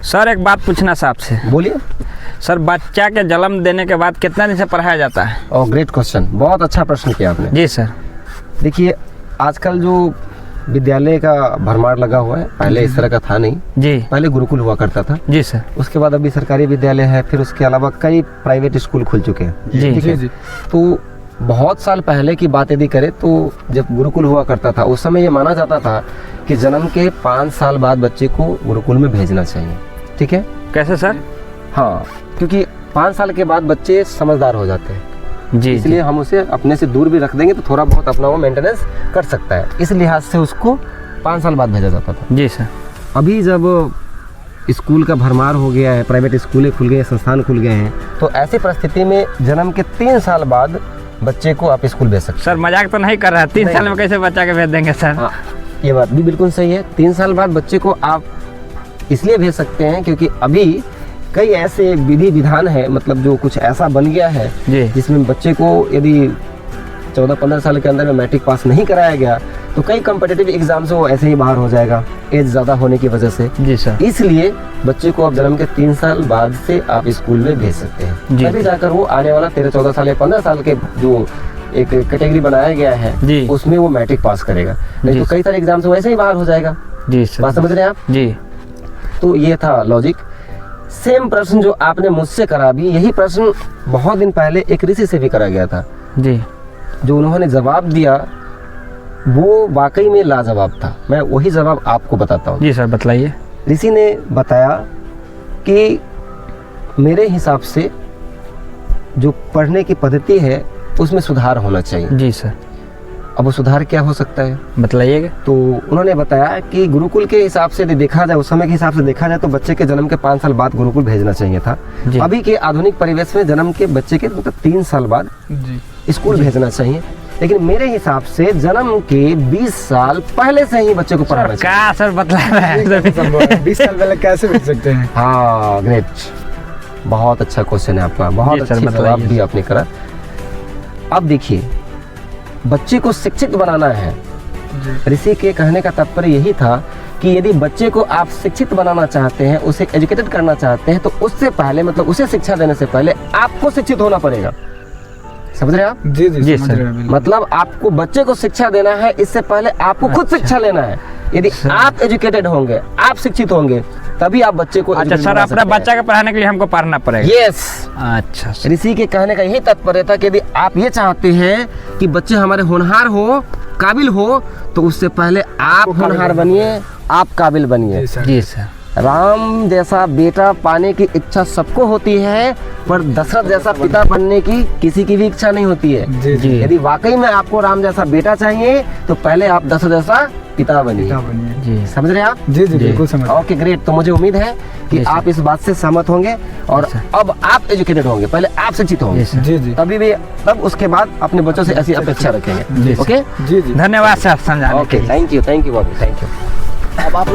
Sir एक बात पूछना था आपसे। बोलिए सर, बच्चा के जन्म देने के बाद कितना दिन से पढ़ाया जाता है? ओह ग्रेट क्वेश्चन, बहुत अच्छा प्रश्न किया आपने। जी सर। देखिए आजकल जो विद्यालय का भरमार लगा हुआ है, पहले इस तरह का था नहीं। जी। पहले गुरुकुल हुआ करता था। जी सर। उसके बाद अभी सरकारी विद्यालय है, फिर उसके अलावा कई प्राइवेट स्कूल खुल चुके हैं। जी ठीक है। तो बहुत साल पहले की बात यदि करें तो जब गुरुकुल हुआ करता था उस समय ये माना जाता था कि जन्म के 5 साल बाद बच्चे को गुरुकुल में भेजना चाहिए। ठीक है। कैसे सर? हाँ, क्योंकि 5 साल के बाद बच्चे समझदार हो जाते हैं। जी। इसलिए हम उसे अपने से दूर भी रख देंगे तो थोड़ा बहुत अपना वो मेंटेनेंस कर सकता है, इस लिहाज से उसको 5 साल बाद भेजा जाता था। जी सर। अभी जब स्कूल का भरमार हो गया है, प्राइवेट स्कूलें खुल गए हैं, संस्थान खुल गए हैं, तो ऐसी परिस्थिति में जन्म के 3 साल बाद बच्चे को आप स्कूल भेज सकते हैं। सर मजाक तो नहीं कर रहा है? 3 साल में कैसे बच्चा के भेज देंगे सर? हाँ, ये बात भी बिल्कुल सही है। 3 साल बाद बच्चे को आप इसलिए भेज सकते हैं क्योंकि अभी कई ऐसे विधि विधान है, मतलब जो कुछ ऐसा बन गया है जी। जिसमें बच्चे को यदि 14-15 साल के अंदर में मैट्रिक पास नहीं कराया गया तो कई कॉम्पिटिटिव एग्जाम से वो ऐसे ही बाहर हो जाएगा, एज ज़्यादा होने की वजह से। जी सर। इसलिए बच्चे को अब जन्म के 3 साल बाद से आप स्कूल में भेज सकते हैं, जी। तभी जाकर वो आने वाला 13-14 साल या 15 साल के जो एक कैटेगरी बनाया गया है जी। उसमें वो मैट्रिक पास करेगा, नहीं जी। तो कई सारे एग्जाम से वैसे ही बाहर हो जाएगा। जी सर। बात समझ रहे हैं आप? जी। तो ये था लॉजिक। सेम प्रश्न जो आपने मुझसे करा भी, यही प्रश्न बहुत दिन पहले एक ऋषि से भी करा गया था। जी। जो उन्होंने जवाब दिया वो वाकई में लाजवाब था। मैं वही जवाब आपको बताता हूँ। जी सर बताइए। ऋषि ने बताया कि मेरे हिसाब से जो पढ़ने की पद्धति है उसमें सुधार होना चाहिए। जी सर। अब वो सुधार क्या हो सकता है बताइएगा। तो उन्होंने बताया कि गुरुकुल के हिसाब से यदि देखा जाए, उस समय के हिसाब से देखा जाए तो बच्चे के जन्म के 5 साल बाद गुरुकुल भेजना चाहिए था। जी। अभी के आधुनिक परिवेश में जन्म के बच्चे के मतलब 3 साल बाद स्कूल भेजना चाहिए, लेकिन मेरे हिसाब से जन्म के 20 साल पहले से ही बच्चे को पढ़ाना चाहिए। क्या सर बतला रहा है? 20 साल पहले कैसे भेज सकते हैं? हाँ ग्रेट, बहुत अच्छा क्वेश्चन है आपका, बहुत सर, अच्छी बताइए। जवाब भी आपने करा। अब देखिए, बच्चे को शिक्षित बनाना है। ऋषि के कहने का तात्पर्य यही था कि यदि बच्चे को आप शिक्षित बनाना चाहते हैं, उसे एजुकेटेड करना चाहते हैं, तो उससे पहले मतलब उसे शिक्षा देने से पहले आपको शिक्षित होना पड़ेगा। समझ रहे हैं आप? जी जी जी समझ सर। रहे हैं, बिल्कुल। मतलब आपको बच्चे को शिक्षा देना है, इससे पहले आपको खुद शिक्षा लेना है। यदि आप एजुकेटेड होंगे, आप शिक्षित होंगे, तभी आप बच्चे को अच्छा सर, अपना बच्चा के पढ़ाने के लिए हमको पढ़ना पड़ेगा? यस। अच्छा सर। ऋषि के कहने का यही तात्पर्य था कि यदि आप ये चाहते हैं कि बच्चे हमारे होनहार हो, काबिल हो, तो उससे पहले आप होनहार बनिए, आप काबिल बनिए। जी सर। राम जैसा बेटा पाने की इच्छा सबको होती है, पर दशरथ जैसा पिता बनने की किसी की भी इच्छा नहीं होती है। जी जी यदि वाकई में आपको राम जैसा बेटा चाहिए तो पहले आप दशरथ जैसा पिता बनिए। क्या बनिए? जी। समझ रहे हैं आप? जी जी बिल्कुल समझ रहे हैं। Okay great. तो मुझे उम्मीद है कि जी सर। आप इस बात से सहमत होंगे और अब आप एजुकेटेड होंगे, पहले आप शिक्षित होंगे, जी सर। जी जी तभी भी तब उसके बाद अपने बच्चों से ऐसी अपेक्षा रखेंगे। जी सर। ओके, जी जी। धन्यवाद सर समझाने के ओके, लिए। Thank you Babu, thank you. अब आप